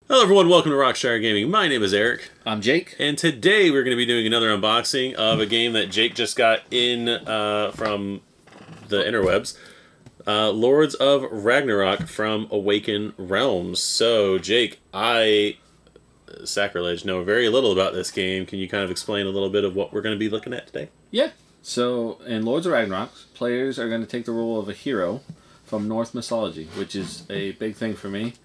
Hello everyone, welcome to Rockstar Gaming. My name is Eric. I'm Jake. And today we're going to be doing another unboxing of a game that Jake just got in from the interwebs. Lords of Ragnarok from Awaken Realms. So Jake, sacrilege, know very little about this game. Can you kind of explain a little bit of what we're going to be looking at today? Yeah. So in Lords of Ragnarok, players are going to take the role of a hero from Norse mythology, which is a big thing for me.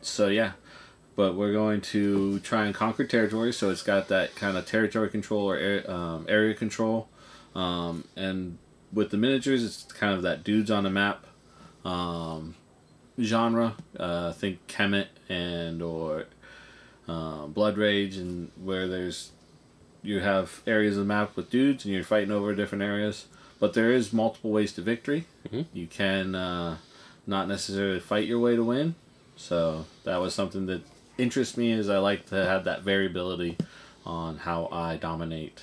So yeah, but we're going to try and conquer territory, so it's got that kind of territory control or area control. And with the miniatures, it's kind of that dudes on a map genre. Think Kemet and or Blood Rage, and where you have areas of the map with dudes and you're fighting over different areas. But there is multiple ways to victory. Mm-hmm. You can not necessarily fight your way to win. So that was something that interests me, is I like to have that variability on how I dominate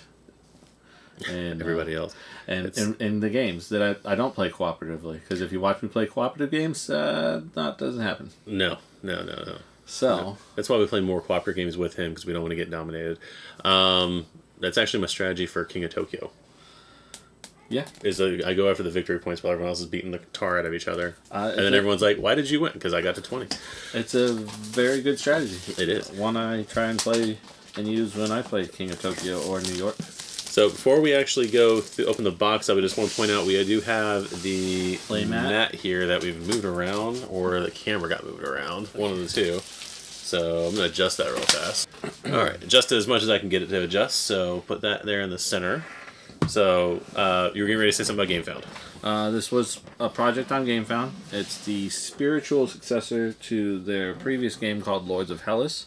and everybody else. And in the games that I don't play cooperatively, because if you watch me play cooperative games, that doesn't happen. No. So that's why we play more cooperative games with him, because we don't want to get dominated. That's actually my strategy for King of Tokyo. Yeah, I go after the victory points while everyone else is beating the tar out of each other, and then everyone's like, "Why did you win?" Because I got to 20. It's a very good strategy. It is one I try and play and use when I play King of Tokyo or New York. So before we actually go open the box, I would just want to point out we do have the play mat here that we've moved around, or the camera got moved around, one of the two. So I'm going to adjust that real fast. All right, adjust it as much as I can get it to adjust. So put that there in the center. So, you were getting ready to say something about GameFound. This was a project on GameFound. It's the spiritual successor to their previous game called Lords of Hellas,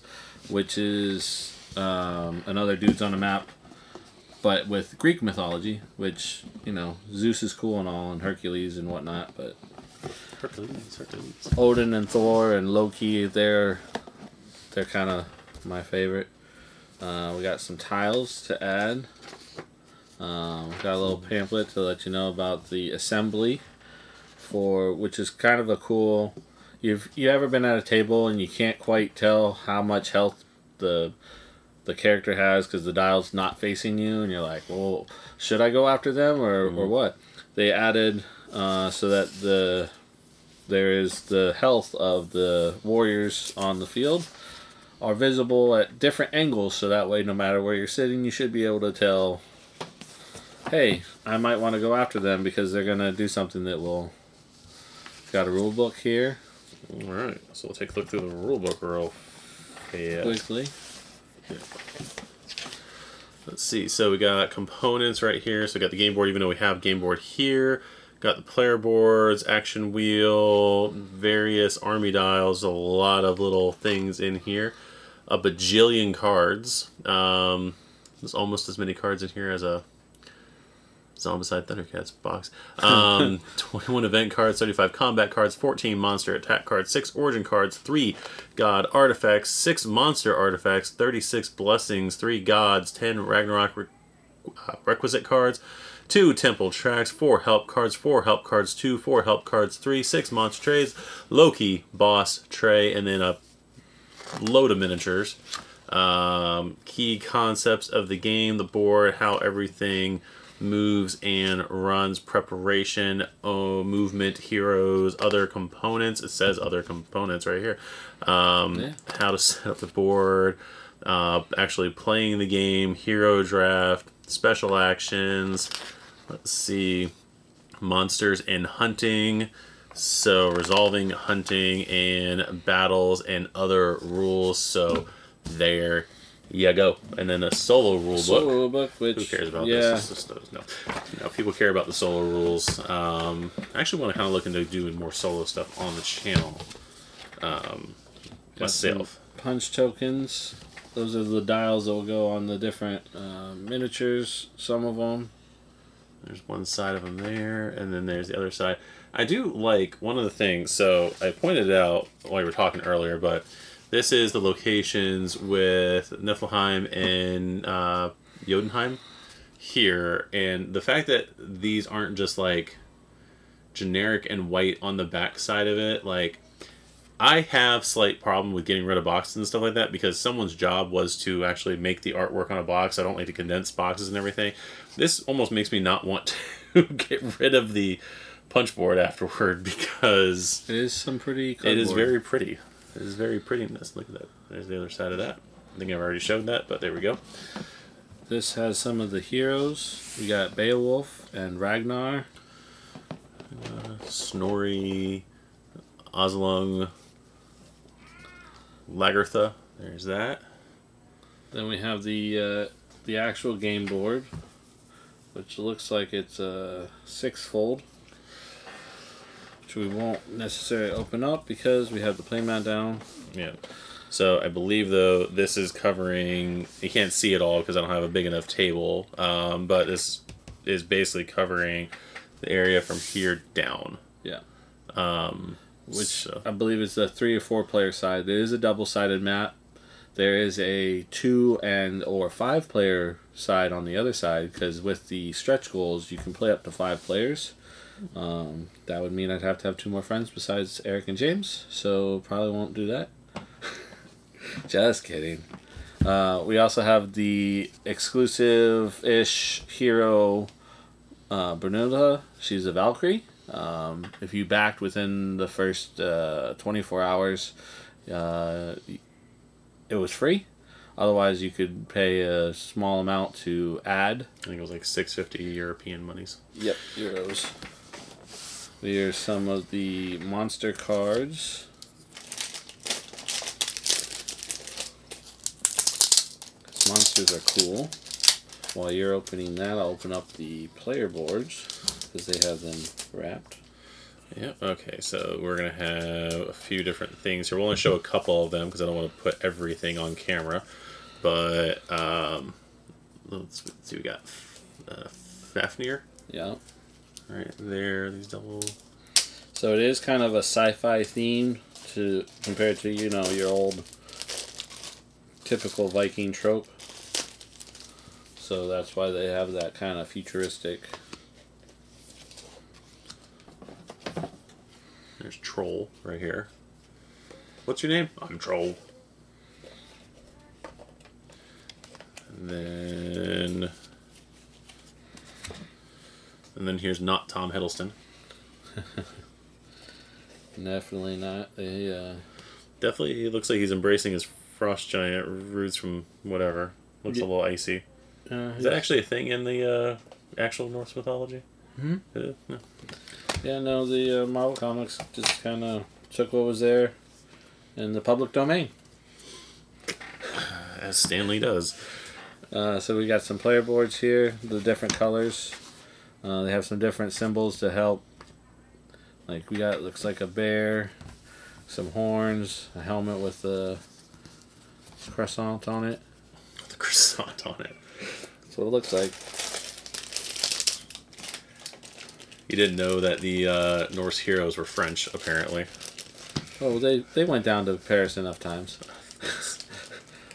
which is another dudes on a map, but with Greek mythology, which, you know, Zeus is cool and all, and Hercules and whatnot, but Hercules. Odin and Thor and Loki, they're kind of my favorite. We got some tiles to add. Got a little pamphlet to let you know about the assembly, which is kind of a cool. You ever been at a table and you can't quite tell how much health the character has because the dial's not facing you, and you're like, well, should I go after them or what? They added so that there is the health of the warriors on the field are visible at different angles, so that way no matter where you're sitting, you should be able to tell, hey, I might want to go after them because they're going to do something that will... Got a rule book here. Alright, so we'll take a look through the rule book real quickly. Yeah. Let's see, so we got components right here. So we got the game board, even though we have game board here. Got the player boards, action wheel, various army dials, a lot of little things in here. A bajillion cards. There's almost as many cards in here as a Zombicide Thundercats box. 21 event cards, 35 combat cards, 14 monster attack cards, 6 origin cards, 3 god artifacts, 6 monster artifacts, 36 blessings, 3 gods, 10 Ragnarok requisite cards, 2 temple tracks, 4 help cards, 4 help cards 2, 4 help cards 3, 6 monster trays, Loki boss tray, and then a load of miniatures. Key concepts of the game, the board, how everything moves and runs, preparation, movement, heroes, other components. It says other components right here. How to set up the board, actually playing the game, hero draft, special actions. Let's see, monsters and hunting. So resolving, hunting, and battles and other rules. So there you go. And then a solo rule book. Which, who cares about this? No, people care about the solo rules. I actually want to kind of look into doing more solo stuff on the channel myself. Punch tokens. Those are the dials that will go on the different miniatures. Some of them. There's one side of them there, and then there's the other side. I do like one of the things. So I pointed it out while you were talking earlier, but this is the locations with Niflheim and Jotunheim here, and the fact that these aren't just like generic and white on the back side of it, like I have slight problem with getting rid of boxes and stuff like that because someone's job was to actually make the artwork on a box. I don't like to condense boxes and everything. This almost makes me not want to get rid of the punch board afterward because it is some pretty cardboard. It is very pretty. It is very prettiness. Look at that. There's the other side of that. I think I've already showed that, but there we go. This has some of the heroes. We got Beowulf and Ragnar. Snorri, Oslung, Lagertha. There's that. Then we have the actual game board, which looks like it's a 6-fold. Which we won't necessarily open up because we have the playmat down. Yeah. So I believe though this is covering. You can't see it all because I don't have a big enough table. But this is basically covering the area from here down. Yeah. Which so. I believe is a 3 or 4 player side. There is a double-sided map. There is a 2 and or 5 player side on the other side because with the stretch goals you can play up to 5 players. That would mean I'd have to have 2 more friends besides Eric and James, so probably won't do that. Just kidding. We also have the exclusive-ish hero Brunhilde. She's a Valkyrie. If you backed within the first 24 hours, it was free. Otherwise, you could pay a small amount to add. I think it was like 650 European monies. Yep, euros. Here's some of the monster cards. Monsters are cool. While you're opening that, I'll open up the player boards because they have them wrapped. Yeah, okay, so we're going to have a few different things here. We'll only show a couple of them because I don't want to put everything on camera. But, let's see, we got Fafnir. Yeah. Right there, these double... So it is kind of a sci-fi theme compared to, you know, your old typical Viking trope. So that's why they have that kind of futuristic. There's Troll right here. What's your name? I'm Troll. And then here's not Tom Hiddleston. Definitely not. Definitely, it looks like he's embracing his frost giant roots from whatever. Looks a little icy. Is that actually a thing in the actual Norse mythology? Hmm? No. Yeah, no, the Marvel Comics just kind of took what was there in the public domain. As Stan Lee does. So we got some player boards here, the different colors. They have some different symbols to help. Like we got, looks like a bear, some horns, a helmet with a croissant on it. The croissant on it. That's what it looks like. You didn't know that the Norse heroes were French, apparently. Oh, they went down to Paris enough times.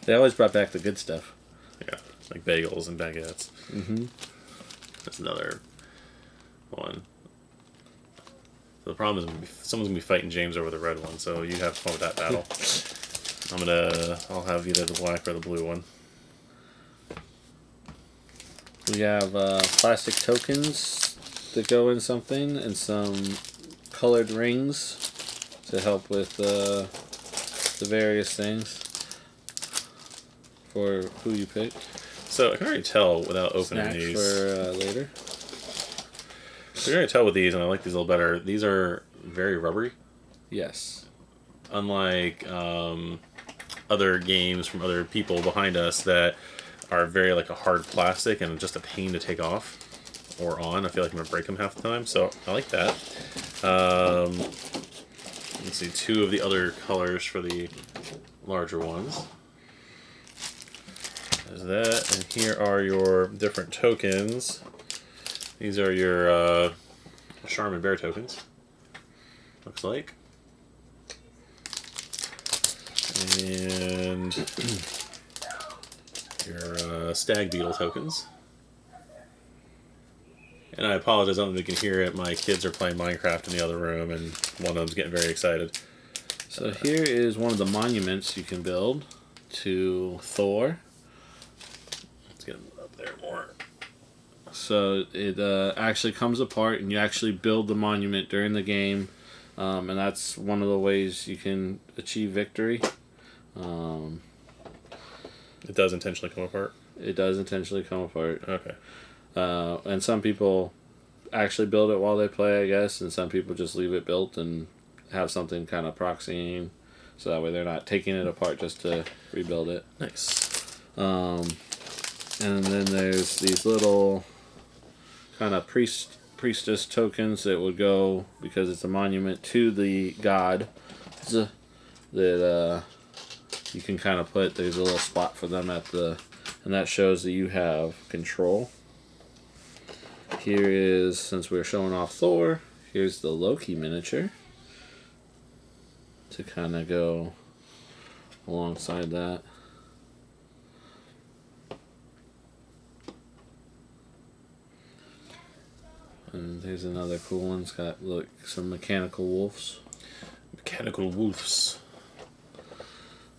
They always brought back the good stuff. Yeah, like bagels and baguettes. Mm-hmm. That's another one. So the problem is someone's gonna be fighting James over the red one, so you have fun with that battle. I'll have either the black or the blue one. We have plastic tokens that go in something and some colored rings to help with the various things for who you pick. So I can already tell without opening Snacks these. for later. So you can already tell with these, and I like these a little better. These are very rubbery. Yes. Unlike other games from other people behind us that are very like a hard plastic and just a pain to take off or on. I feel like I'm going to break them half the time, so I like that. Let's see, 2 of the other colors for the larger ones. There's that, and here are your different tokens. These are your Charmin Bear tokens, looks like. And your Stag Beetle tokens. And I apologize, I don't know if you can hear it. My kids are playing Minecraft in the other room, and one of them's getting very excited. So here is one of the monuments you can build to Thor. Let's get him up there more. So it actually comes apart, and you actually build the monument during the game, and that's one of the ways you can achieve victory. It does intentionally come apart? It does intentionally come apart. Okay. And some people actually build it while they play, I guess, and some people just leave it built and have something kind of proxying, so that way they're not taking it apart just to rebuild it. Nice. And then there's these little kind of priestess tokens that would go, because it's a monument to the god, that you can kind of put, there's a little spot for them at the, and that shows that you have control. Here is, since we're showing off Thor, here's the Loki miniature to kind of go alongside that. And there's another cool one. It's got, look, some mechanical wolves. Mechanical wolves.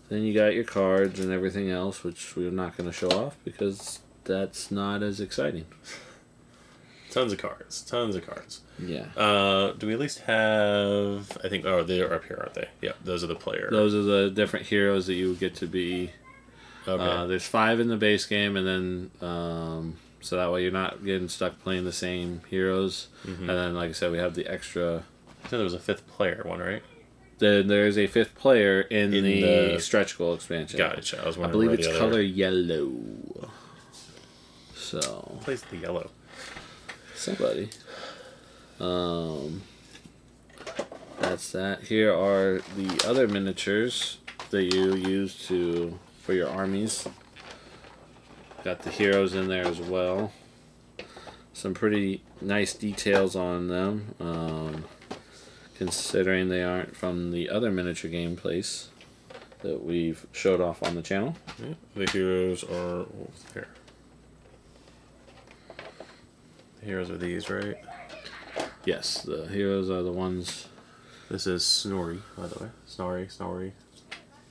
Then you got your cards and everything else, which we're not going to show off because that's not as exciting. Tons of cards. Tons of cards. Yeah. Do we at least have... I think... Oh, they're up here, aren't they? Yeah, those are the player. Those are the different heroes that you would get to be. Okay. There's 5 in the base game, and then... so that way you're not getting stuck playing the same heroes. Mm-hmm. And then, like I said, we have the extra... I said there was a 5th player one, right? Then there's a 5th player in the stretch goal expansion. Gotcha. I was wondering. I believe where it's the other... color yellow. So... Who plays the yellow? Somebody. That's that. Here are the other miniatures that you use for your armies. Got the heroes in there as well. Some pretty nice details on them, considering they aren't from the other miniature game place that we've showed off on the channel. Yeah, the heroes are... What's here? The heroes are these, right? Yes, the heroes are the ones. This is Snorri, by the way. Snorri. Can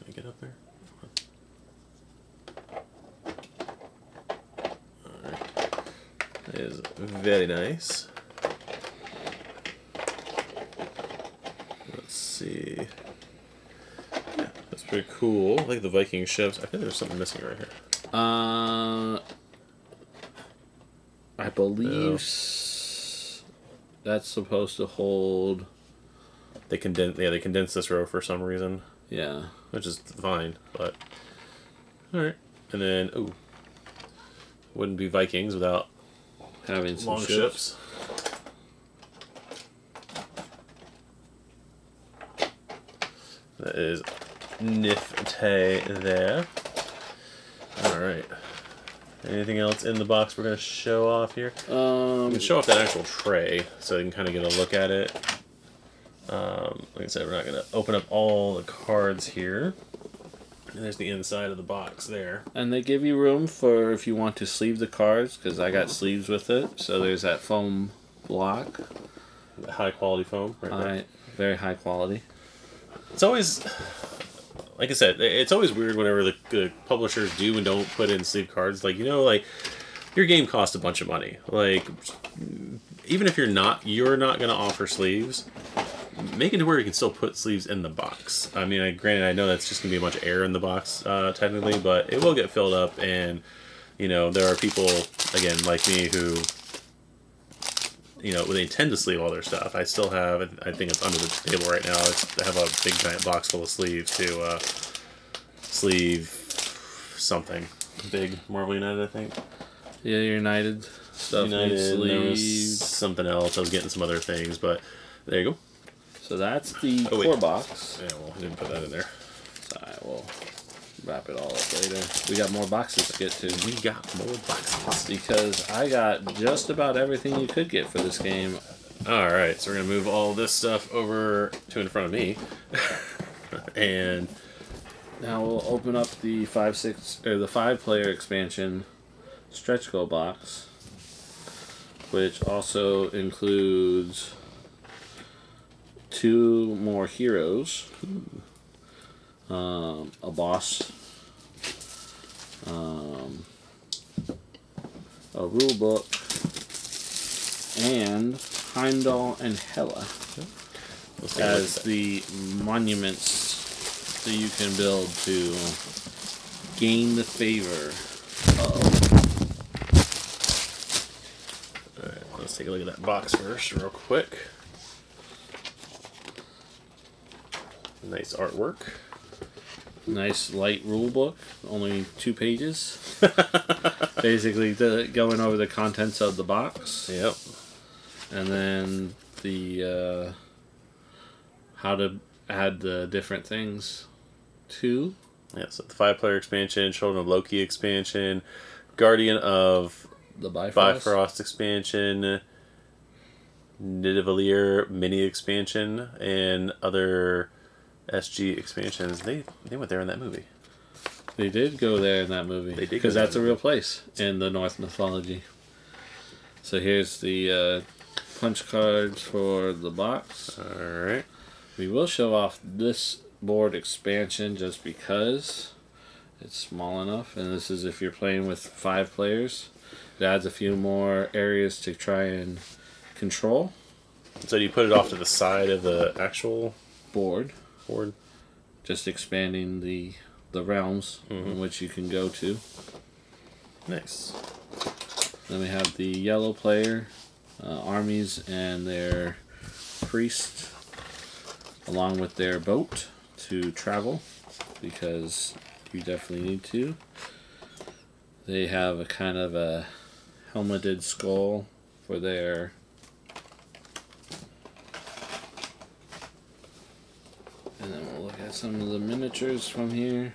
I get up there? Alright. That is very nice. Let's see. Yeah, that's pretty cool. I like the Viking ships. I think there's something missing right here. I believe that's supposed to hold. They condensed this row for some reason. Yeah, which is fine, but all right. And then wouldn't be Vikings without having some long ships. That is nifty there. All right. Anything else in the box we're going to show off here? We can show off that actual tray so you can kind of get a look at it. Like I said, we're not going to open up all the cards here. And there's the inside of the box there. And they give you room for if you want to sleeve the cards, because I got sleeves with it. So there's that foam block. High quality foam. Right, very high quality. It's always... Like I said, it's always weird whenever the publishers do and don't put in sleeve cards. Like, like, your game costs a bunch of money. Like, even if you're not going to offer sleeves, make it to where you can still put sleeves in the box. I mean, granted, I know that's just going to be a bunch of air in the box, technically, but it will get filled up, and, there are people, again, like me who... when they intend to sleeve all their stuff, I still have, I think it's under the table right now, I have a big giant box full of sleeves to sleeve something. Big Marvel United, I think. Yeah, United stuff. United, there was something else. I was getting some other things, but there you go. So that's the core box. Yeah, well, I didn't put that in there. Alright, we'll wrap it all up later. We got more boxes to get to. We got more boxes. Because I got just about everything you could get for this game. Alright, so we're going to move all this stuff over to in front of me. And now we'll open up the 5-player expansion stretch goal box, which also includes 2 more heroes. a boss, a rule book, and Heimdall and Hela as the monuments that you can build to gain the favor of. Alright, let's take a look at that box first, real quick. Nice artwork. Nice light rule book, only 2 pages. Basically, going over the contents of the box. Yep. And then the how to add the different things to. Yeah, so the 5-player expansion, Children of Loki expansion, Guardian of The Bifrost expansion, Nidavellir mini expansion, and other SG expansions. They went there in that movie. They did go there in that movie. They did, because that's a real place in the Norse mythology. So here's the punch cards for the box. Alright. We will show off this board expansion just because it's small enough, and this is if you're playing with 5 players. It adds a few more areas to try and control. So you put it off to the side of the actual board. Just expanding the realms in which you can go to. Nice. Then we have the yellow player, armies and their priest, along with their boat to travel, because you definitely need to. They have a kind of a helmeted skull for their and then we'll look at some of the miniatures from here.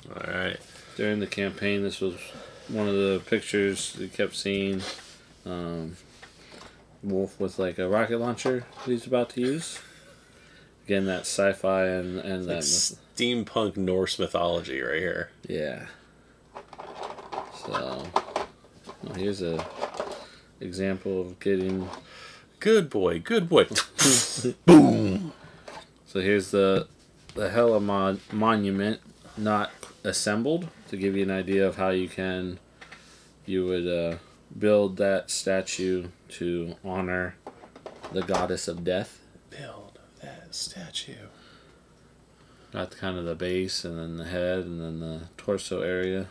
Alright. During the campaign, this was one of the pictures we kept seeing. Wolf with like a rocket launcher he's about to use. Again, that sci-fi and like that steampunk Norse mythology right here. Yeah. So, well, here's a example of getting. Good boy, good boy. Boom. So here's the Hela monument, not assembled, to give you an idea of how you would build that statue to honor the goddess of death. Build that statue. Got kind of the base, and then the head, and then the torso area.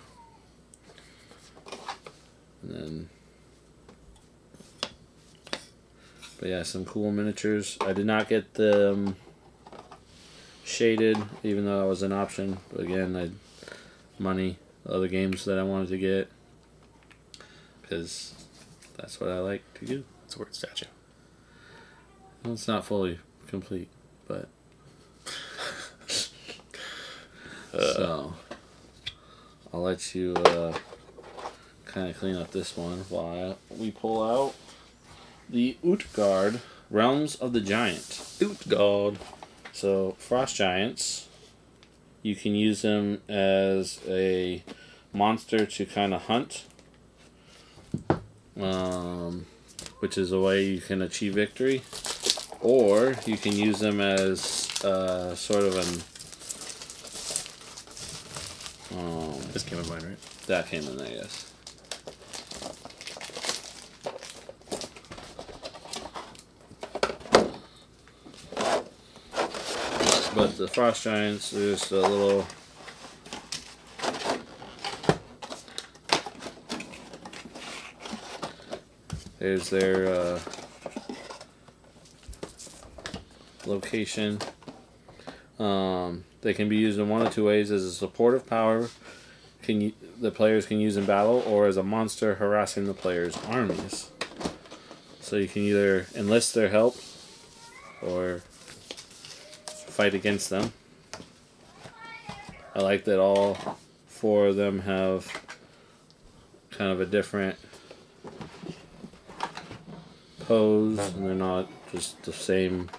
And then, but yeah, some cool miniatures. I did not get them shaded, even though that was an option. But again, money, other games that I wanted to get, because that's what I like to do. It's a word statue. Well, it's not fully complete, but so I'll let you kind of clean up this one while we pull out the Utgard Realms of the Giant. Utgard. So frost giants, you can use them as a monster to kind of hunt, which is a way you can achieve victory, or you can use them as sort of an. This came in mine, right? That came in there, yes. But the frost giants, there's a little. There's their location. They can be used in one of 2 ways: as a supportive power, the players can use in battle, or as a monster harassing the players' armies. So you can either enlist their help or fight against them. I like that all 4 of them have kind of a different pose, and they're not just the same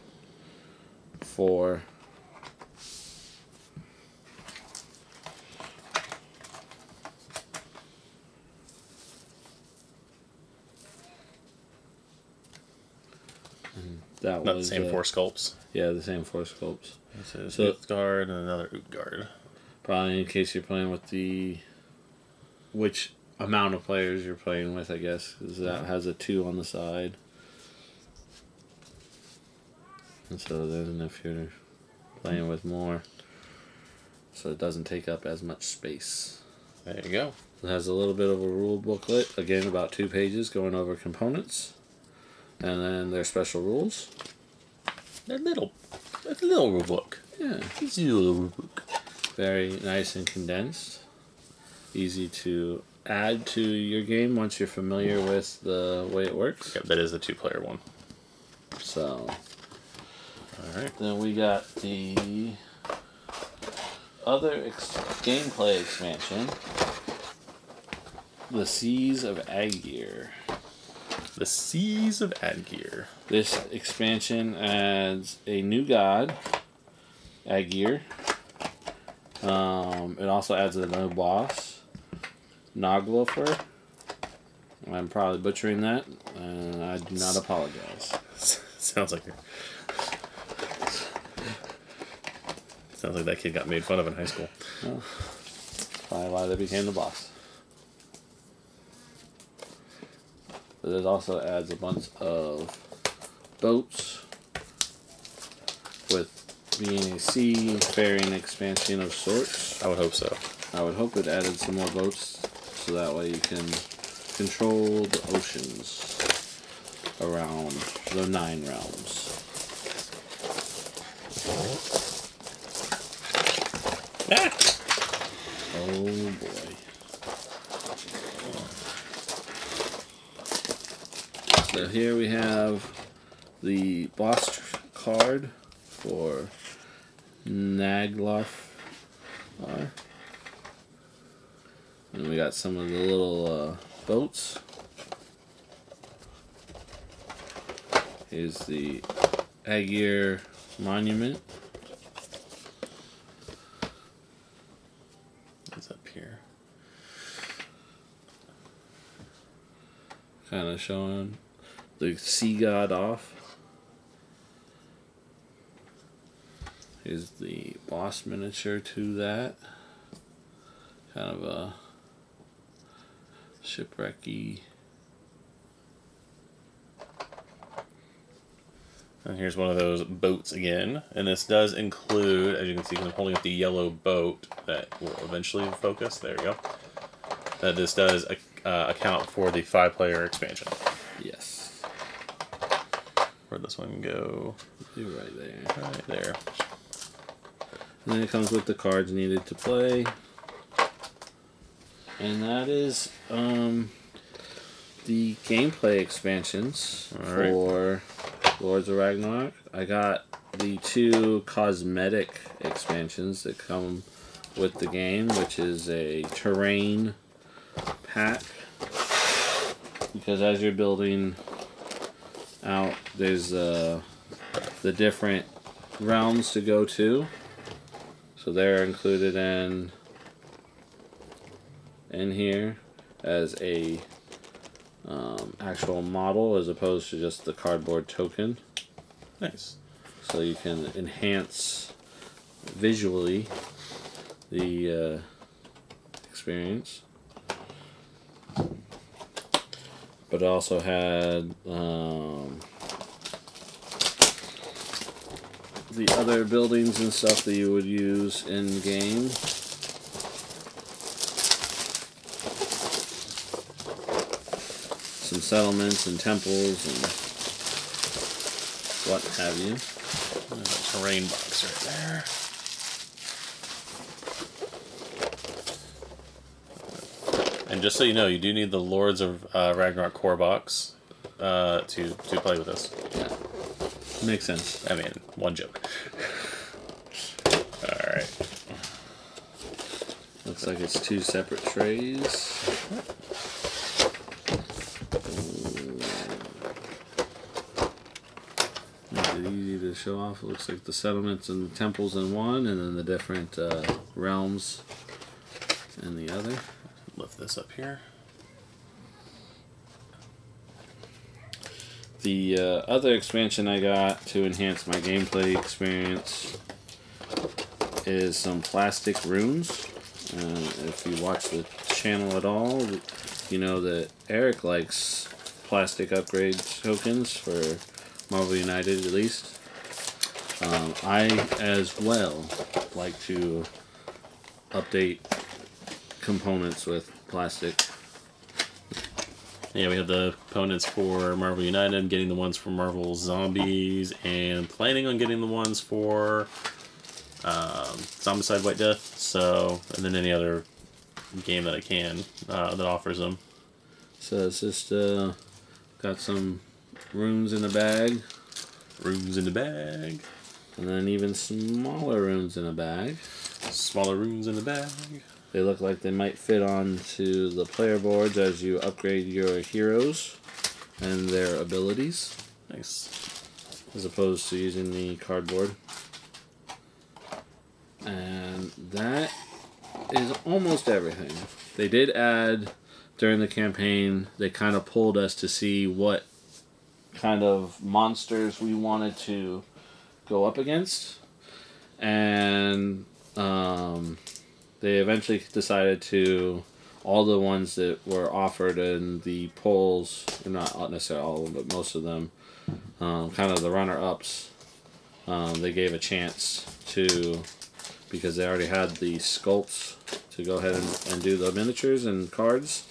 4. That Not was the same 4 sculpts. Yeah, the same 4 sculpts. This is So, Utgard and another Utgard. Probably in case you're playing with which amount of players you're playing with, I guess, because that has a 2 on the side. And so then if you're playing with more, so it doesn't take up as much space. There you go. It has a little bit of a rule booklet, again about 2 pages going over components, and then their special rules. It's a little rule book. Yeah, It's a little rule book. very nice and condensed. Easy to add to your game once you're familiar with the way it works. Yep, that is the 2-player one. So, alright. then we got the other gameplay expansion, The Seas of Aegir. The Seas of Aegir. This expansion adds a new god, Aegir. It also adds a new boss, Noglofer. I'm probably butchering that, and I do not apologize. Sounds like that kid got made fun of in high school. Well, probably why they became the boss. But it also adds a bunch of boats, with being a seafaring expansion of sorts. I would hope so. I would hope it added some more boats, so that way you can control the oceans around the 9 realms. Ah! Oh boy. So here we have the boss card for Naglof. And we got some of the little boats. Here's the Aegir monument. What's up here? Kind of showing the sea god off. Here's the boss miniature to that. Kind of a shipwrecky. And here's one of those boats again. And this does include, as you can see, I'm holding up the yellow boat that will eventually focus. There we go. This does account for the 5-player expansion. Yes. Where'd this one go? You're right there. Right there. And then it comes with the cards needed to play. And that is the gameplay expansions for Lords of Ragnarok. I got the 2 cosmetic expansions that come with the game, which is a terrain pack. Because as you're building out, there's the different realms to go to. So they're included in here as a actual model as opposed to just the cardboard token. Nice. So you can enhance visually the experience. But it also had the other buildings and stuff that you would use in game. Some settlements and temples and what have you. There's a terrain box right there. And just so you know, you do need the Lords of Ragnarok core box to play with this. Yeah, makes sense. I mean, one joke. Alright. Looks like it's 2 separate trays. Makes it easy to show off. It looks like the settlements and temples in one, and then the different realms in the other. Lift this up here. The other expansion I got to enhance my gameplay experience is some plastic runes. If you watch the channel at all, you know that Eric likes plastic upgrade tokens for Marvel United, at least. I as well like to update components with plastic. Yeah, we have the components for Marvel United, getting the ones for Marvel Zombies, and planning on getting the ones for Zombicide White Death. So, and then any other game that I can that offers them. So it's just got some runes in the bag. Runes in the bag. And then even smaller runes in a bag. Smaller runes in the bag. They look like they might fit onto the player boards as you upgrade your heroes and their abilities. Nice. As opposed to using the cardboard. And that is almost everything. They did add, during the campaign, they kind of pulled us to see what kind of monsters we wanted to go up against. And they eventually decided to, all the ones that were offered in the polls, not necessarily all of them, but most of them, kind of the runner-ups, they gave a chance to, because they already had the sculpts, to go ahead and do the miniatures and cards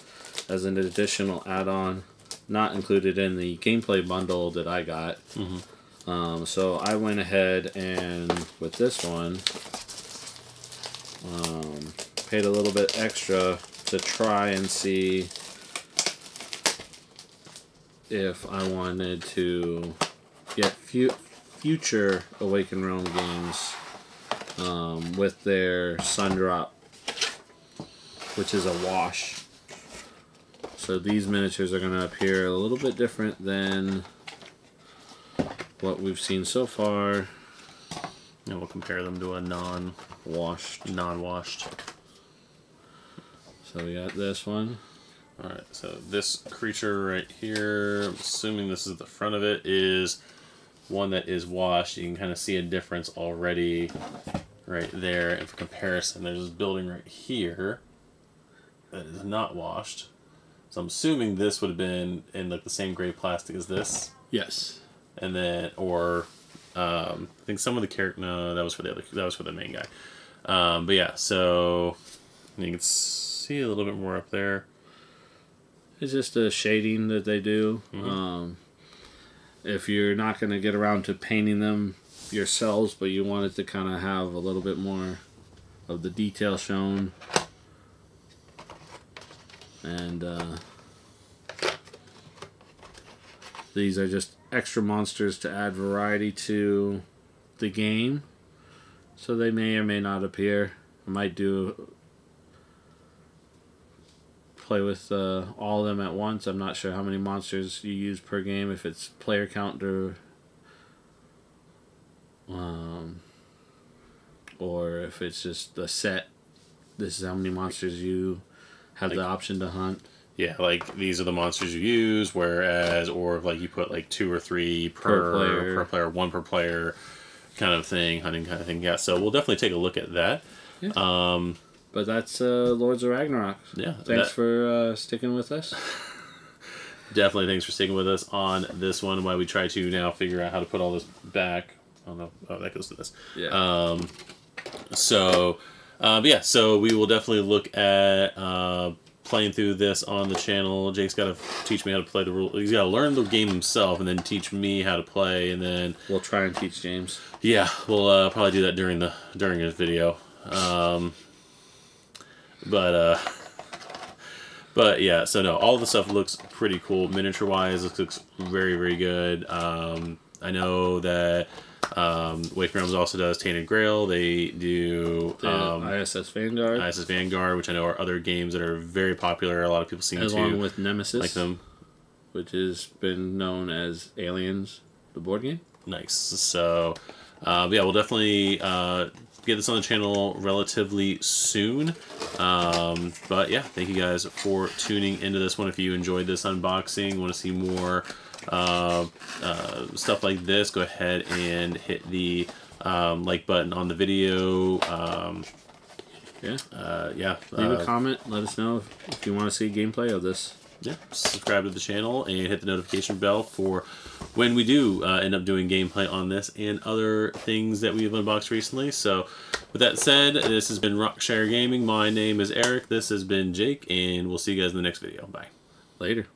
as an additional add-on, not included in the gameplay bundle that I got. Mm-hmm. So I went ahead and, with this one, paid a little bit extra to try and see if I wanted to get future Awaken Realm games with their Sun Drop, which is a wash. So these miniatures are going to appear a little bit different than what we've seen so far. And we'll compare them to a non-washed. So we got this one. Alright, so this creature right here, I'm assuming this is the front of it, is one that is washed. You can kind of see a difference already right there. And for comparison, there's this building right here that is not washed. So I'm assuming this would have been in like the same gray plastic as this. Yes. And then, or I think some of the character. No, that was for the other. That was for the main guy. But yeah, so you can see a little bit more up there. It's just a shading that they do. Mm-hmm. If you're not going to get around to painting them yourselves, but you want it to kind of have a little bit more of the detail shown. And these are just extra monsters to add variety to the game. So they may or may not appear. I might play with all of them at once. I'm not sure how many monsters you use per game, if it's player count or if it's just the set. This is how many monsters you have the option to hunt. Yeah, like these are the monsters you use, whereas, or like you put like 2 or 3 per player, 1 per player kind of thing, hunting kind of thing. Yeah, so we'll definitely take a look at that. Yeah. But that's Lords of Ragnarok. Yeah. Thanks for sticking with us. Definitely thanks for sticking with us on this one, while we try to now figure out how to put all this back. Oh no, that goes to this. Yeah. But yeah, so we will definitely look at playing through this on the channel. Jake's got to teach me how to play the rule. He's got to learn the game himself and then teach me how to play, and then we'll try and teach James. Yeah, we'll probably do that during his video. But yeah, so no, all the stuff looks pretty cool. Miniature wise, it looks very, very good. I know that Awaken Realms also does Tainted Grail. They do ISS Vanguard. ISS Vanguard, which I know are other games that are very popular. A lot of people seem to along with Nemesis, like them, which has been known as Aliens, the board game. Nice. So, yeah, we'll definitely get this on the channel relatively soon. But yeah, thank you guys for tuning into this one. If you enjoyed this unboxing, want to see more stuff like this, go ahead and hit the like button on the video. Yeah. Leave a comment. Let us know if you want to see gameplay of this. Yeah. Subscribe to the channel and hit the notification bell for when we do end up doing gameplay on this and other things that we've unboxed recently. So, with that said, this has been Rockshire Gaming. My name is Eric. This has been Jake, and we'll see you guys in the next video. Bye. Later.